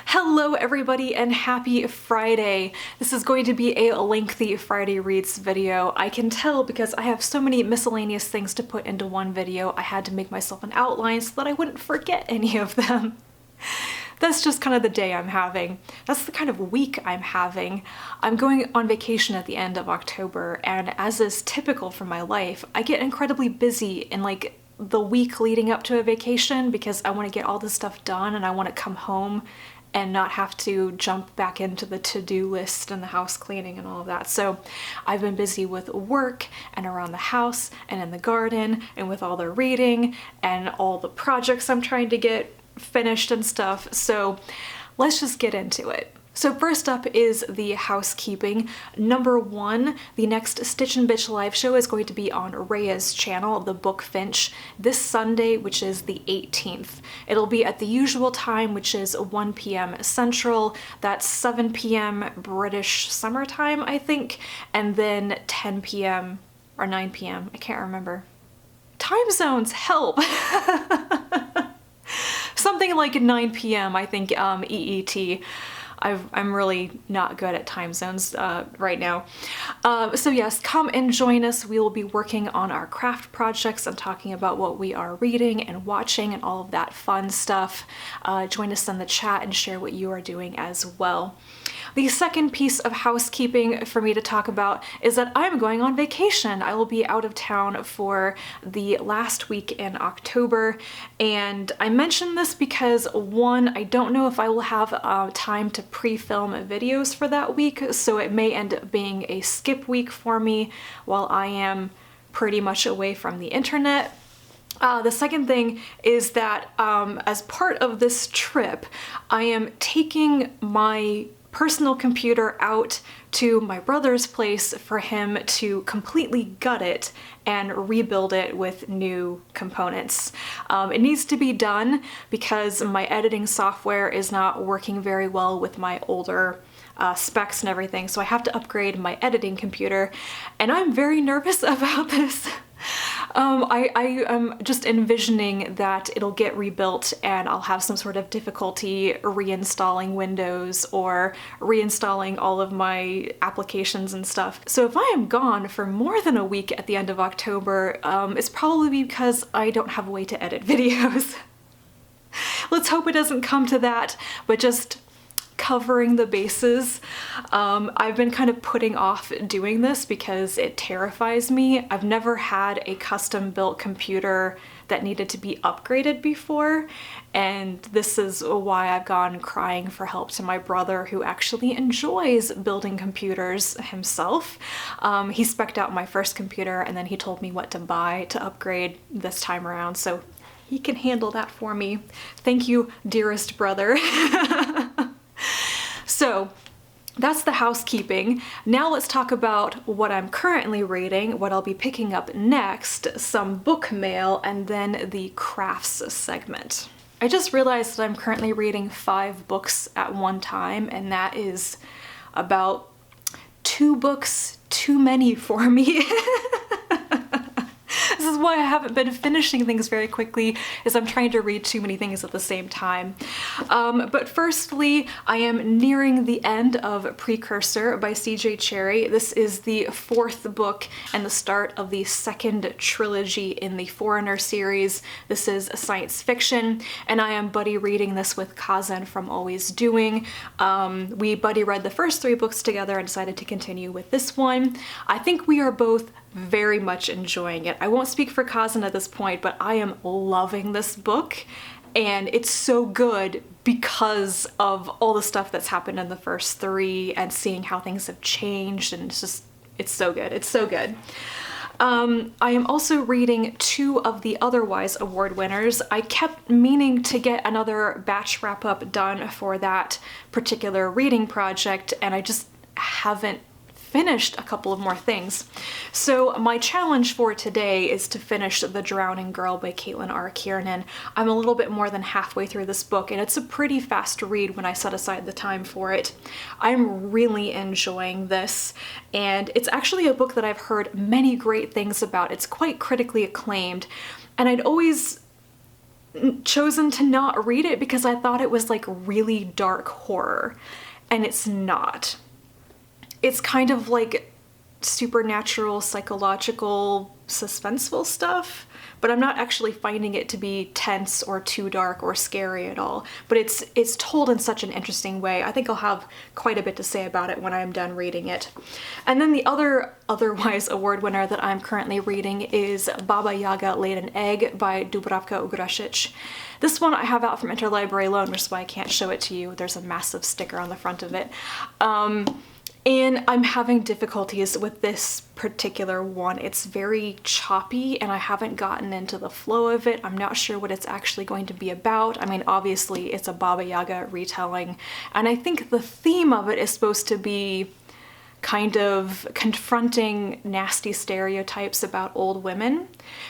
Hello everybody and happy Friday! This is going to be a lengthy Friday Reads video. I can tell because I have so many miscellaneous things to put into one video. I had to make myself an outline so that I wouldn't forget any of them. That's just kind of the day I'm having. That's the kind of week I'm having. I'm going on vacation at the end of October, and as is typical for my life, I get incredibly busy in the week leading up to a vacation because I want to get all this stuff done and I want to come home and not have to jump back into the to-do list and the house cleaning and all of that. So I've been busy with work and around the house and in the garden and with all the reading and all the projects I'm trying to get finished and stuff. So let's just get into it. So first up is the housekeeping. Number one, the next Stitch and Bitch live show is going to be on Rhea's channel, The Book Finch, this Sunday, which is the 18th. It'll be at the usual time, which is 1 p.m. Central. That's 7 p.m. British summertime, I think, and then 10 p.m. or 9 p.m. I can't remember. Time zones, help! Something like 9 p.m. I think EET. I'm really not good at time zones right now. So yes, come and join us. We will be working on our craft projects and talking about what we are reading and watching and all of that fun stuff. Join us in the chat and share what you are doing as well. The second piece of housekeeping for me to talk about is that I'm going on vacation. I will be out of town for the last week in October, and I mention this because one, I don't know if I will have time to pre-film videos for that week, so it may end up being a skip week for me while I am pretty much away from the internet. The second thing is that as part of this trip, I am taking my personal computer out to my brother's place for him to completely gut it and rebuild it with new components. It needs to be done because my editing software is not working very well with my older specs and everything, so I have to upgrade my editing computer, and I'm very nervous about this. I am just envisioning that it'll get rebuilt and I'll have some sort of difficulty reinstalling Windows or reinstalling all of my applications and stuff. So if I am gone for more than a week at the end of October, it's probably because I don't have a way to edit videos. Let's hope it doesn't come to that, but just covering the bases. I've been kind of putting off doing this because it terrifies me. I've never had a custom-built computer that needed to be upgraded before, and this is why I've gone crying for help to my brother, who actually enjoys building computers himself. He spec'd out my first computer and then he told me what to buy to upgrade this time around, so he can handle that for me. Thank you, dearest brother. So that's the housekeeping. Now let's talk about what I'm currently reading, what I'll be picking up next, some book mail, and then the crafts segment. I just realized that I'm currently reading 5 books at one time, and that is about 2 books too many for me. This is why I haven't been finishing things very quickly, is I'm trying to read too many things at the same time. But firstly, I am nearing the end of Precursor by C.J. Cherryh. This is the 4th book and the start of the 2nd trilogy in the Foreigner series. This is a science fiction, and I am buddy reading this with Kazan from Always Doing. We buddy read the first 3 books together and decided to continue with this one. I think we are both very much enjoying it. I won't speak for Kazan at this point, but I am loving this book, and it's so good because of all the stuff that's happened in the first 3 and seeing how things have changed, and it's so good. It's so good. I am also reading 2 of the Otherwise award winners. I kept meaning to get another batch wrap-up done for that particular reading project, and I just haven't finished a couple of more things. So my challenge for today is to finish The Drowning Girl by Caitlin R. Kiernan. I'm a little bit more than halfway through this book, and it's a pretty fast read when I set aside the time for it. I'm really enjoying this, and it's actually a book that I've heard many great things about. It's quite critically acclaimed, and I'd always chosen to not read it because I thought it was like really dark horror, and it's not. It's kind of like supernatural, psychological, suspenseful stuff, but I'm not actually finding it to be tense or too dark or scary at all. But it's told in such an interesting way. I think I'll have quite a bit to say about it when I'm done reading it. And then the otherwise award winner that I'm currently reading is Baba Yaga Laid an Egg by Dubravka Ugrasic. This one I have out from Interlibrary Loan, which is why I can't show it to you. There's a massive sticker on the front of it. And I'm having difficulties with this particular one. It's very choppy and I haven't gotten into the flow of it. I'm not sure what it's actually going to be about. I mean, obviously it's a Baba Yaga retelling, and I think the theme of it is supposed to be kind of confronting nasty stereotypes about old women.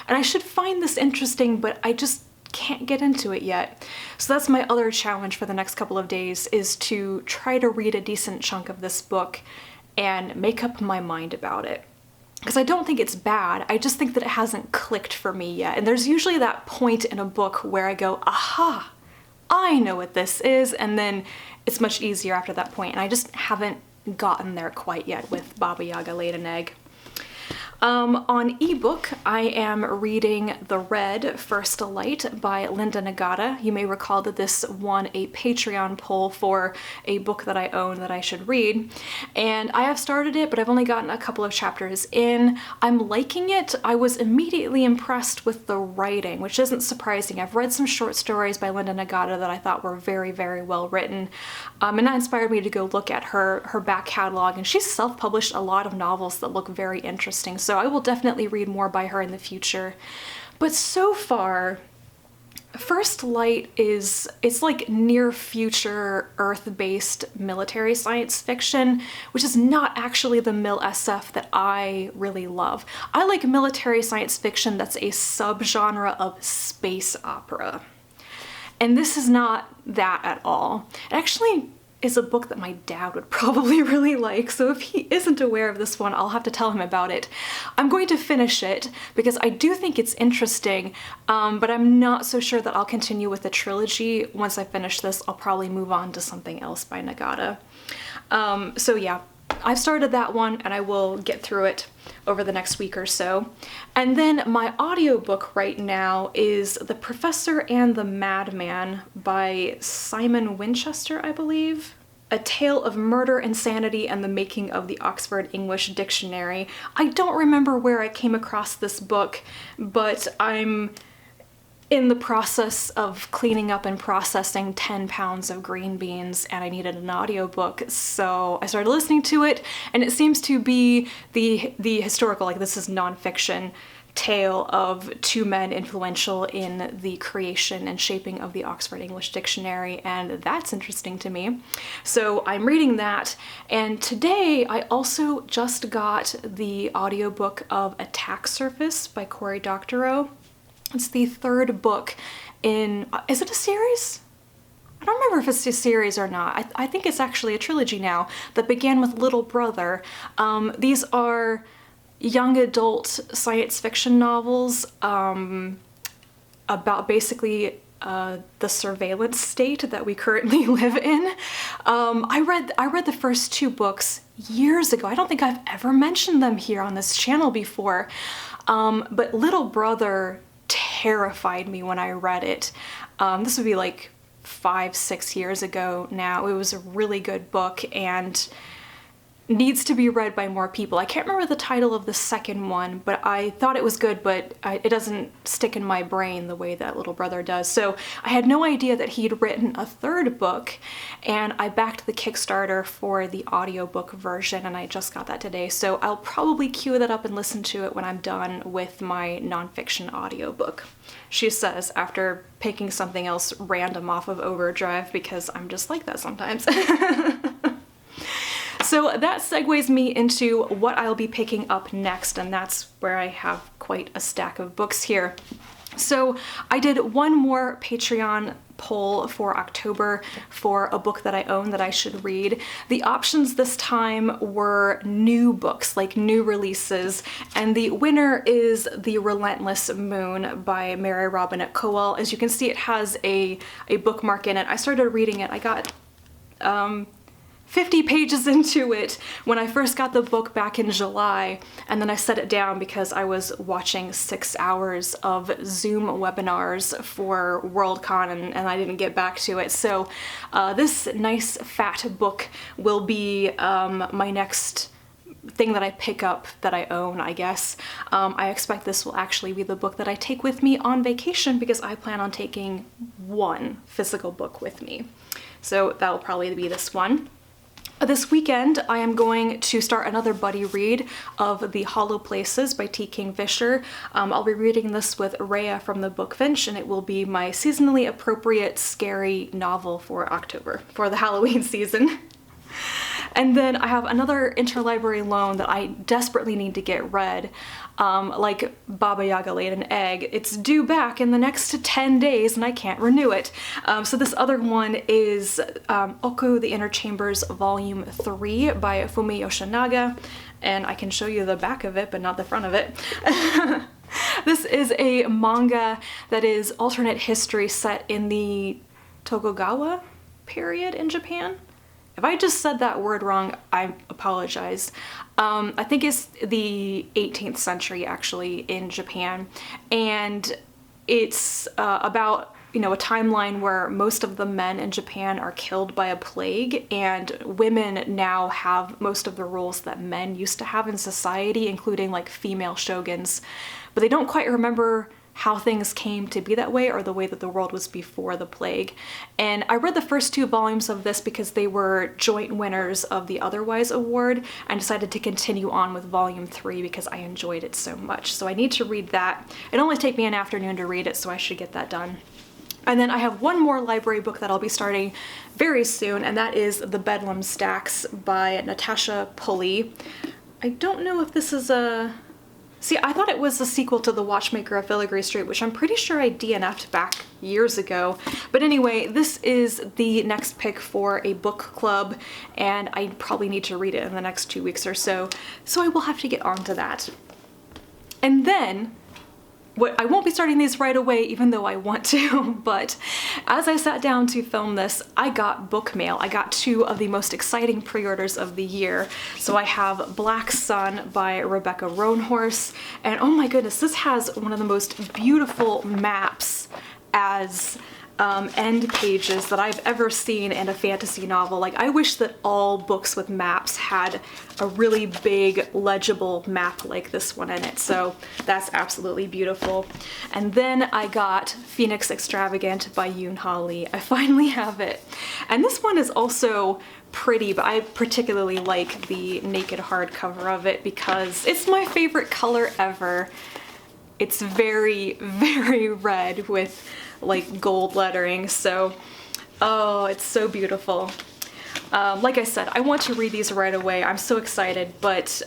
And I should find this interesting, but I just can't get into it yet. So that's my other challenge for the next couple of days, is to try to read a decent chunk of this book and make up my mind about it. Because I don't think it's bad, I just think that it hasn't clicked for me yet. And there's usually that point in a book where I go, aha, I know what this is, and then it's much easier after that point, and I just haven't gotten there quite yet with Baba Yaga Laid an Egg. On ebook, I am reading The Red First Light by Linda Nagata. You may recall that this won a Patreon poll for a book that I own that I should read. And I have started it, but I've only gotten a couple of chapters in. I'm liking it. I was immediately impressed with the writing, which isn't surprising. I've read some short stories by Linda Nagata that I thought were very, very well written. And that inspired me to go look at her back catalog. And she's self-published a lot of novels that look very interesting. So I will definitely read more by her in the future. But so far, First Light it's like near future Earth-based military science fiction, which is not actually the mil SF that I really love. I like military science fiction that's a subgenre of space opera. And this is not that at all. It actually is a book that my dad would probably really like, so if he isn't aware of this one, I'll have to tell him about it. I'm going to finish it because I do think it's interesting, but I'm not so sure that I'll continue with the trilogy. Once I finish this, I'll probably move on to something else by Nagata. So yeah, I've started that one and I will get through it over the next week or so. And then my audiobook right now is The Professor and the Madman by Simon Winchester, I believe. A Tale of Murder, Insanity, and the Making of the Oxford English Dictionary. I don't remember where I came across this book, but I'm in the process of cleaning up and processing 10 pounds of green beans, and I needed an audiobook, so I started listening to it, and it seems to be the historical, like this is nonfiction, tale of two men influential in the creation and shaping of the Oxford English Dictionary, and that's interesting to me. So I'm reading that, and today I also just got the audiobook of Attack Surface by Cory Doctorow. It's the third book in, is it a series? I don't remember if it's a series or not. I think it's actually a trilogy now that began with Little Brother. These are young adult science fiction novels about basically the surveillance state that we currently live in. I read the first two books years ago. I don't think I've ever mentioned them here on this channel before. But Little Brother terrified me when I read it. This would be like 5-6 years ago now. It was a really good book and needs to be read by more people. I can't remember the title of the second one, but I thought it was good, but it doesn't stick in my brain the way that Little Brother does. So I had no idea that he'd written a third book, and I backed the Kickstarter for the audiobook version, and I just got that today. So I'll probably queue that up and listen to it when I'm done with my nonfiction audiobook. She says, after picking something else random off of Overdrive, because I'm just like that sometimes. So that segues me into what I'll be picking up next, and that's where I have quite a stack of books here. So I did one more Patreon poll for October for a book that I own that I should read. The options this time were new books, like new releases, and the winner is The Relentless Moon by Mary Robinette Kowal. As you can see, it has a bookmark in it. I started reading it. I got 50 pages into it when I first got the book back in July, and then I set it down because I was watching 6 hours of Zoom webinars for Worldcon and I didn't get back to it. So this nice fat book will be my next thing that I pick up that I own, I guess. I expect this will actually be the book that I take with me on vacation because I plan on taking one physical book with me. So that will probably be this one. This weekend, I am going to start another buddy read of The Hollow Places by T. Kingfisher. I'll be reading this with Rhea from the Book Finch, and it will be my seasonally appropriate scary novel for October, for the Halloween season. And then I have another interlibrary loan that I desperately need to get read, like Baba Yaga Laid an Egg. It's due back in the next 10 days and I can't renew it. So this other one is Oku, the Inner Chambers, Volume 3 by Fumi Yoshinaga, and I can show you the back of it, but not the front of it. This is a manga that is alternate history set in the Tokugawa period in Japan. If I just said that word wrong, I apologize. I think it's the 18th century actually in Japan, and it's about, you know, a timeline where most of the men in Japan are killed by a plague, and women now have most of the roles that men used to have in society, including like female shoguns, but they don't quite remember how things came to be that way or the way that the world was before the plague. And I read the first 2 volumes of this because they were joint winners of the Otherwise Award, and decided to continue on with Volume 3 because I enjoyed it so much. So I need to read that. It only take me an afternoon to read it, so I should get that done. And then I have one more library book that I'll be starting very soon, and that is The Bedlam Stacks by Natasha Pulley. I don't know if this is a... See, I thought it was a sequel to The Watchmaker of Filigree Street, which I'm pretty sure I DNF'd back years ago. But anyway, this is the next pick for a book club, and I probably need to read it in the next 2 weeks or so, so I will have to get on to that. And then, I won't be starting these right away, even though I want to, but as I sat down to film this, I got book mail. I got 2 of the most exciting pre-orders of the year. So I have Black Sun by Rebecca Roanhorse, and oh my goodness, this has one of the most beautiful maps as end pages that I've ever seen in a fantasy novel. Like, I wish that all books with maps had a really big legible map like this one in it, so that's absolutely beautiful. And then I got Phoenix Extravagant by Yoon Ha Lee. I finally have it. And this one is also pretty, but I particularly like the naked hardcover of it because it's my favorite color ever. It's very, very red with like gold lettering, so oh, it's so beautiful. Like I said, I want to read these right away. I'm so excited, but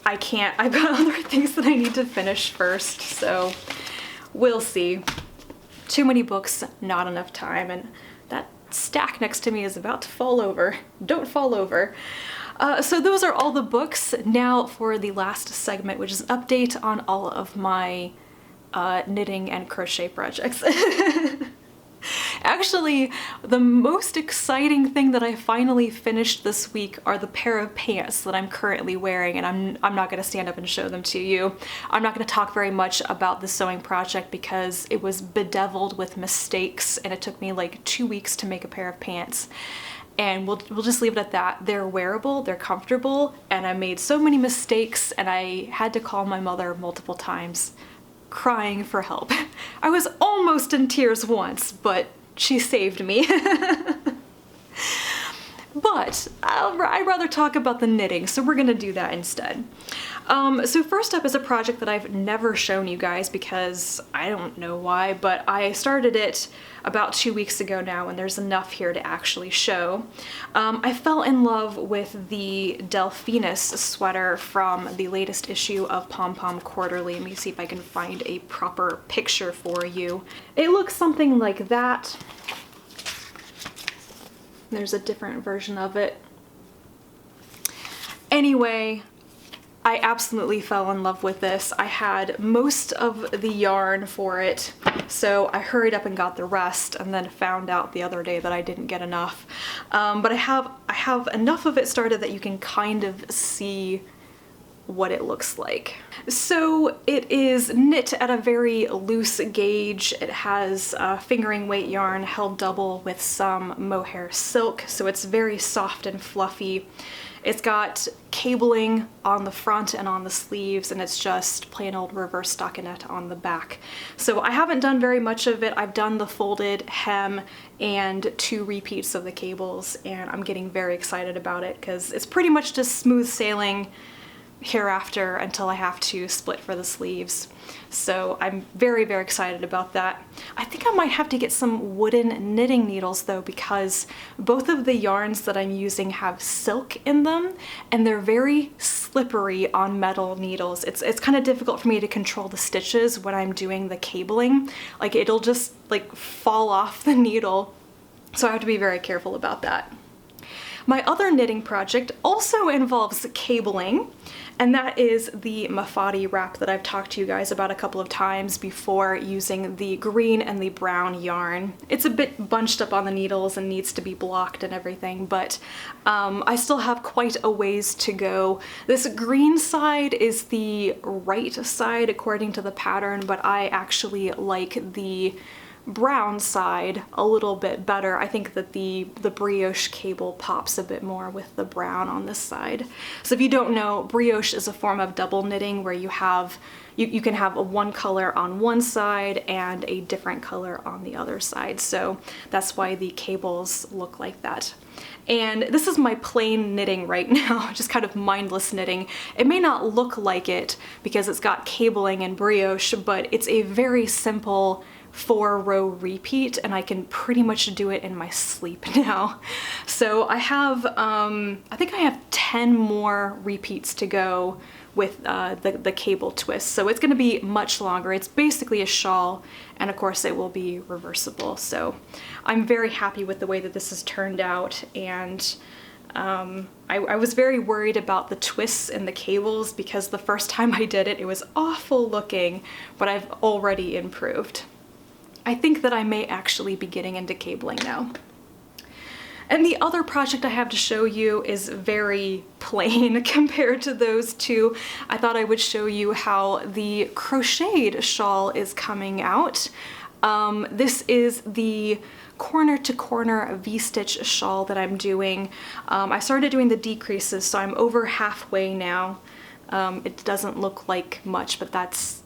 I can't. I've got other things that I need to finish first, so we'll see. Too many books, not enough time, and that stack next to me is about to fall over. Don't fall over. So those are all the books. Now for the last segment, which is an update on all of my knitting and crochet projects. Actually, the most exciting thing that I finally finished this week are the pair of pants that I'm currently wearing, and I'm not going to stand up and show them to you. I'm not going to talk very much about the sewing project because it was bedeviled with mistakes, and it took me like 2 weeks to make a pair of pants. And we'll just leave it at that. They're wearable, they're comfortable, and I made so many mistakes, and I had to call my mother multiple times, crying for help. I was almost in tears once, but she saved me. But I'd rather talk about the knitting, so we're gonna do that instead. So first up is a project that I've never shown you guys because I don't know why, but I started it about 2 weeks ago now and there's enough here to actually show. I fell in love with the Delphinus sweater from the latest issue of Pom Pom Quarterly. Let me see if I can find a proper picture for you. It looks something like that. There's a different version of it. Anyway, I absolutely fell in love with this. I had most of the yarn for it, so I hurried up and got the rest and then found out the other day that I didn't get enough. But I have enough of it started that you can kind of see what it looks like. So it is knit at a very loose gauge. It has fingering weight yarn held double with some mohair silk, so it's very soft and fluffy. It's got cabling on the front and on the sleeves, and it's just plain old reverse stockinette on the back. So I haven't done very much of it. I've done the folded hem and 2 repeats of the cables, and I'm getting very excited about it because it's pretty much just smooth sailing hereafter until I have to split for the sleeves. So I'm very, very excited about that. I think I might have to get some wooden knitting needles though, because both of the yarns that I'm using have silk in them and they're very slippery on metal needles. It's kind of difficult for me to control the stitches when I'm doing the cabling. Like it'll just like fall off the needle. So I have to be very careful about that. My other knitting project also involves cabling, and that is the Mafati wrap that I've talked to you guys about a couple of times before, using the green and the brown yarn. It's a bit bunched up on the needles and needs to be blocked and everything, but I still have quite a ways to go. This green side is the right side according to the pattern, but I actually like the brown side a little bit better. I think that the brioche cable pops a bit more with the brown on this side. So if you don't know, brioche is a form of double knitting where you can have one color on one side and a different color on the other side. So that's why the cables look like that. And this is my plain knitting right now, just kind of mindless knitting. It may not look like it because it's got cabling and brioche, but it's a very simple 4-row repeat, and I can pretty much do it in my sleep now. So I have, I think I have 10 more repeats to go with the cable twist. So it's going to be much longer. It's basically a shawl, and of course it will be reversible. So I'm very happy with the way that this has turned out, and I was very worried about the twists in the cables because the first time I did it, it was awful looking, but I've already improved. I think that I may actually be getting into cabling now. And the other project I have to show you is very plain compared to those two. I thought I would show you how the crocheted shawl is coming out. This is the corner to corner V-stitch shawl that I'm doing. I started doing the decreases, so I'm over halfway now. It doesn't look like much, but that's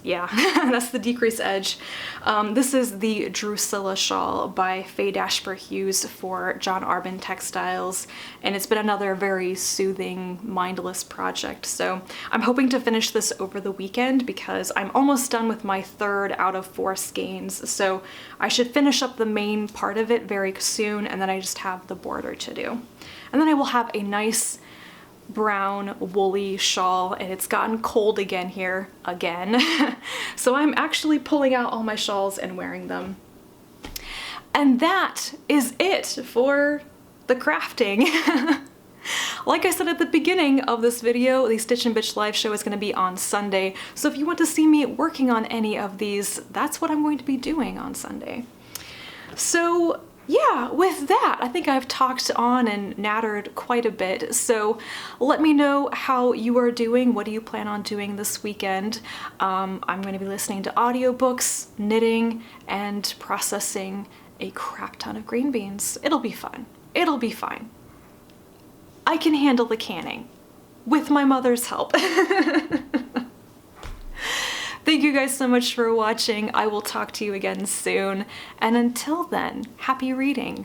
yeah, that's the decrease edge. This is the Drusilla shawl by Faye Dashper Hughes for John Arbin Textiles, and it's been another very soothing, mindless project. So I'm hoping to finish this over the weekend because I'm almost done with my 3rd out of 4 skeins. So I should finish up the main part of it very soon, and then I just have the border to do. And then I will have a nice brown woolly shawl, and it's gotten cold again here again. So I'm actually pulling out all my shawls and wearing them. And that is it for the crafting. Like I said at the beginning of this video, the Stitch and Bitch live show is going to be on Sunday. So if you want to see me working on any of these, that's what I'm going to be doing on Sunday. So yeah, with that, I think I've talked on and nattered quite a bit. So let me know how you are doing. What do you plan on doing this weekend? I'm going to be listening to audiobooks, knitting, and processing a crap ton of green beans. It'll be fun. It'll be fine. I can handle the canning with my mother's help. Thank you guys so much for watching. I will talk to you again soon. And until then, happy reading.